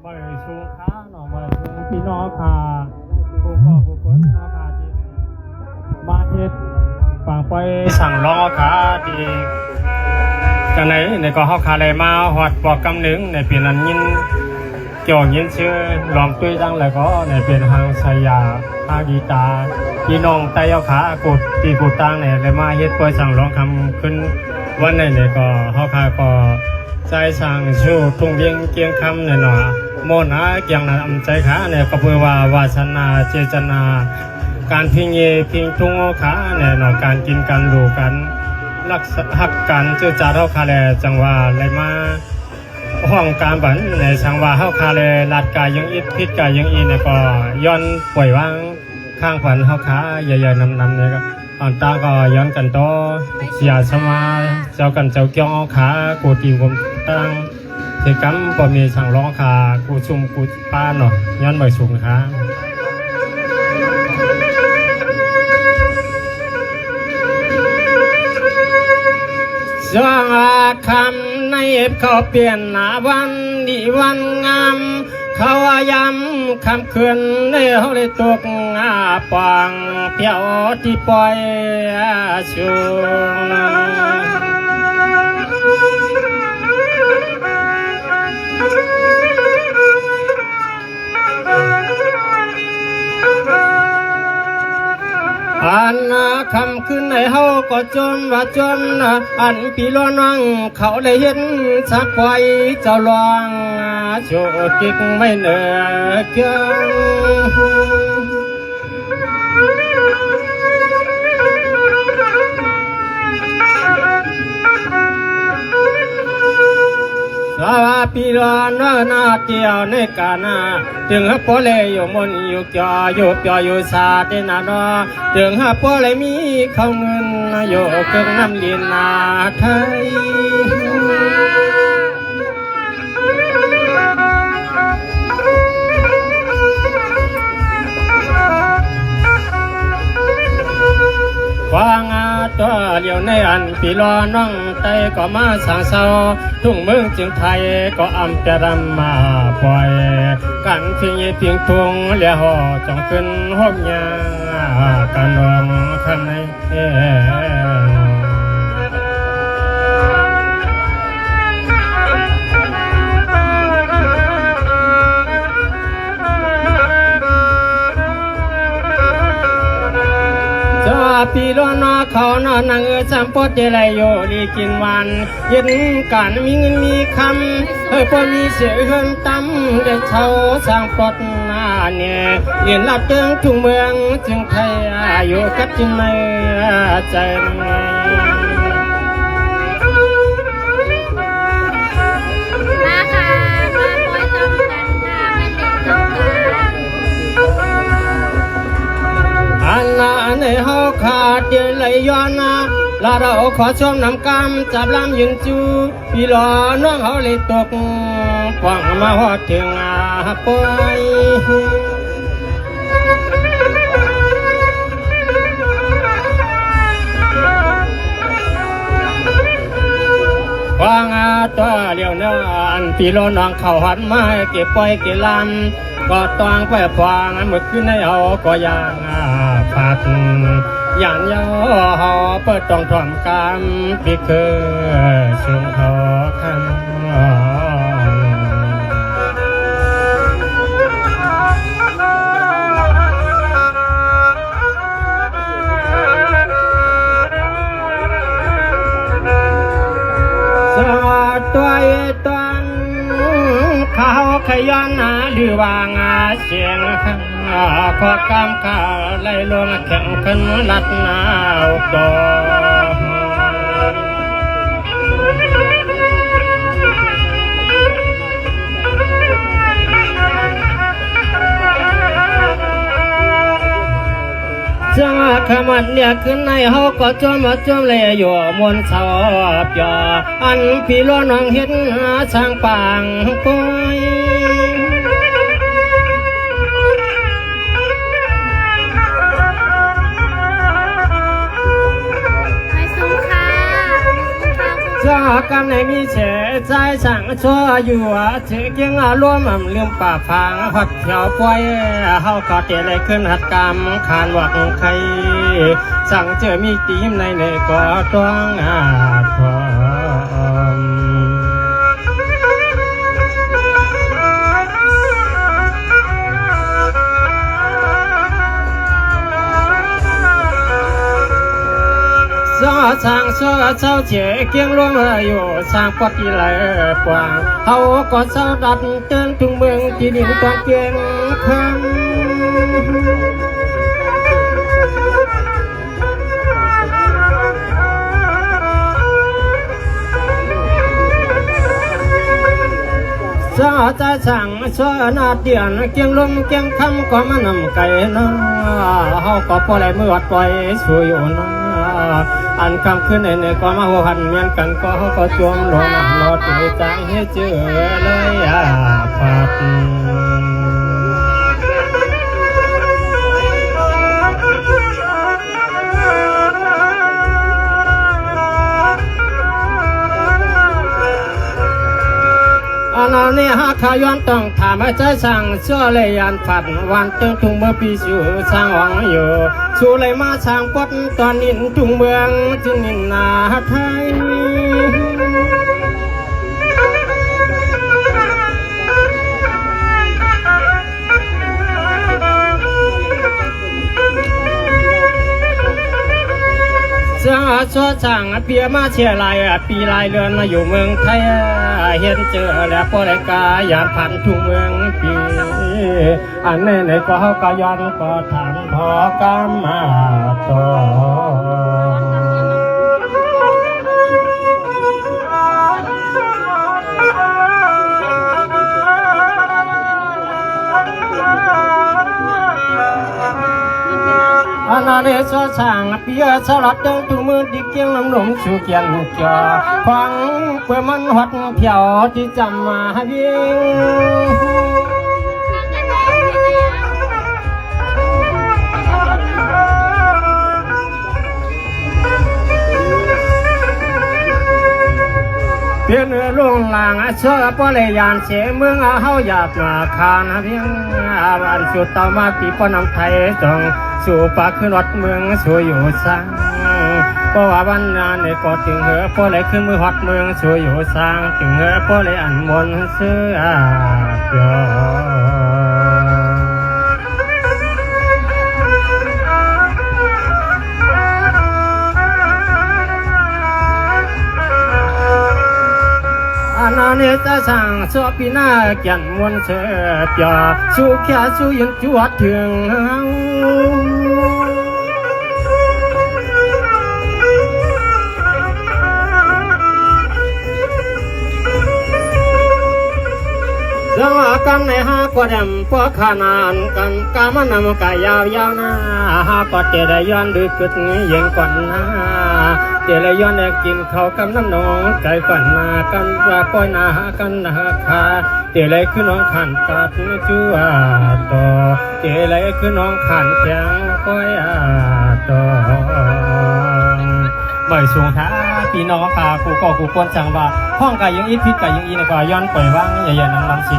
บ่สูงค้าหน่อบ่สูงพี่น้องค่ะผู้ก่อผู้คนเนาะค่ะที่มาเฮ็ดฟังไปสั่งล้อค่ะที่จังไหนในก็เฮาคาเลยมาฮอดบอกกำนึงในปีนั้นยินเกี่ยวยินชื่อลองตุ้ยดังแล้วก็ในเป็นทางสยาทางดีตาพี่น้องไตเอาขากุดตีกุดตังเนี่ยเลยมาเฮ็ดปล่อยสั่งร้องคำขึ้นวันไหนเนี่ยก็เฮาคาก็ใจสั่งชูทุ่งเวียงเกียงคำเนี่ยเนาะโมนาเกียงนั้นอำใจขาเนี่ยก็เพื่อว่าวาสนาเจตนาการพิงเยพิงทุ่งขาเนี่ยเนาะการกินกันดูกันรักหักกันเจ้าจ่าเฮาคาแลจังว่าเลยมาห้องการบันในสังว่าเฮาคาเลลัดกายยังอิดพิษกายยังอีเนี่ยก็ย้อนป่วยวางข้างผันเฮาขาใหญ่ๆนำเนี่ยก็ตอนตาก็ย้อนกันต่อเสียสมาเจ้ากันเจ้าเกี่ยวขากูตีผมตั้งเทกัมก็มีสั่งร้องขากูชุมกูป้าเนาะย้อนบ่สูงขาสว่างคำในเขาเปลี่ยนหน้าวันดีวันงามเขาย้ำคำคืนในเขาเลยตกปองเปียวที่ปล่อยชูอันคำขึ้นในเฮาก็จมว่าจมอันปีล้อนังเขาได้เห็นสักไว้เจ้าลองโชดกิกไม่เหนือเกินสาวปีลานนาเกี่ยวในกานาถึงฮับปอเลยอยู่มนอยู่เกี่ยวอยู่เปียวอยู่ซาเดนาดอถึงฮับปอเลยมีเขาเงินอยู่เครื่องน้ำลินนาไทยวางตัวเลี้ยวในอันปีลอน้องไตก็มาสั่งเศร้าทุ่งเมืองจึงไทยก็อำจะรำมาปล่อยกันเพียงเพียงทุ่งเลี้ยวจงขึ้นห้องยากันรำคำในปีล้วนเขานอนนั่งสัมปทอะไรโยลีกินวันเย็นกันมีเงินมีคำพอมีเสียเฮินตั้มได้เช่าสร้างปลดนาเนี่ยเรียนรับเติงทุ่งเมืองจึงไทยอยู่กับจึงไม่ใจในเฮาขาดเดือนไหลย้อนลาเราขอชมน้ำกำจับลำยืนจูพี่หล่อน้องเขาเลยตกฟังมาหอดถึงปอยฟังตัวเลี้ยวเนื้ออันพี่หล่อน้องเขาหันมาเก็บปอยเก็บลำก็ต้องไปฟังเมื่อคืนในเอาก็ยังผัดยันยอเปิดต้องทำกรรมพิคือชุมหอคำสวัสดีตอนเขาขยันหรือว่างาเสียงขอกำข้าไล่ลงแข่งขันลัดหนาวดอจังขมันเนี่ยขึ้นในเฮาก็จมเลยอยู่มวนสอบยออันพี่ล้อน้องเห็นช่างปางปอยจ จา กันในมีเฉใจสั่งชั่วอยู่เฉเกียงอารมณ์ลืมป่าพังหัดเขียวปล่อยเฮาก็เตะเลยขึ้นหัดกรรมขานวักใครสั่งเจอมีตีมในก็ต้องอาพร้อมsang sơ sao chế kiêng luônอยู่sang quạt đi lại quàng hậu có sao đặt tên trung mương chỉ điểm toàn kiêng khăn sao ta sang sơ na tiền kiêng luôn kiêng khăm có mà nằm cày nó hậu có bỏ lại mưa quay xuôi nóอันคำขึ้นในก็มาหัวหันเหมือนกันก็จวมลงรอตื่นจางให้เจอเลยพัดอันนี้หาขย้อนต้องถามใจสั่งเชื่อเลยยันผัดวันตึงทุ่งเมื่อปีสู่สร้างหวังอยู่สู่เลยมาสร้างปดตอนนินทุ่งเมืองจึงนินนาไทยเสื้อชัวสั่งเปียมาเชียร์ลายปีลายเรือนมาอยู่เมืองไทยเห็นเจอแล้วพอได้กายานผ่านทุ่งเมืองปีอันไหนก็เขากายานก็ถามพอกำมาต่ออันนั้นเสื้อสั่งเปียสลัดเดินทุ่งเมืองดิเกียงน้ำหนมชูเกียงจอฟังเพื่อมันหดเพียวที่จำมาวิ่งเพียนลงหลังเชื่อปเลยยานเสียเมืองเฮาอยากมาคานเพียงอันสุดต่อมาปีปนำไทยต้องสู่ปากขึ้นวัดเมืองสู่อยู่สร้างเพราะว่าวันนั้นก็ถึงเหอพอเลยขึ้นมือวัดเมืองสู่อยู่สร้างถึงเหอพอเลยอันมนเสื้อเปียอันนั้นจะสั่งสอบปีหน้าแก่นมวลเสือเปียสู่แค่สู่ยันจวดถึงเรื่องกันในหากว่าดำพวกขนานกันกามันนำกายยาวๆนะหากว่าเตะได้ย้อนดึกกึศยังก่อนนะเตะได้ย้อนได้กินเขากำน้ำนองใจก่อนนากันว่าปล่อยนากันนาคาเตะได้คือน้องขันตัดจั่วต่อเตะได้คือน้องขันแข็งก้อยต่อใบสูงท้าพี่น้องค่ะกูก็กูควรจังว่าห้องกายยังอีพิษกายยังอีนะก็ย้อนปล่อยว่างใหญ่ๆน้ำลำสิ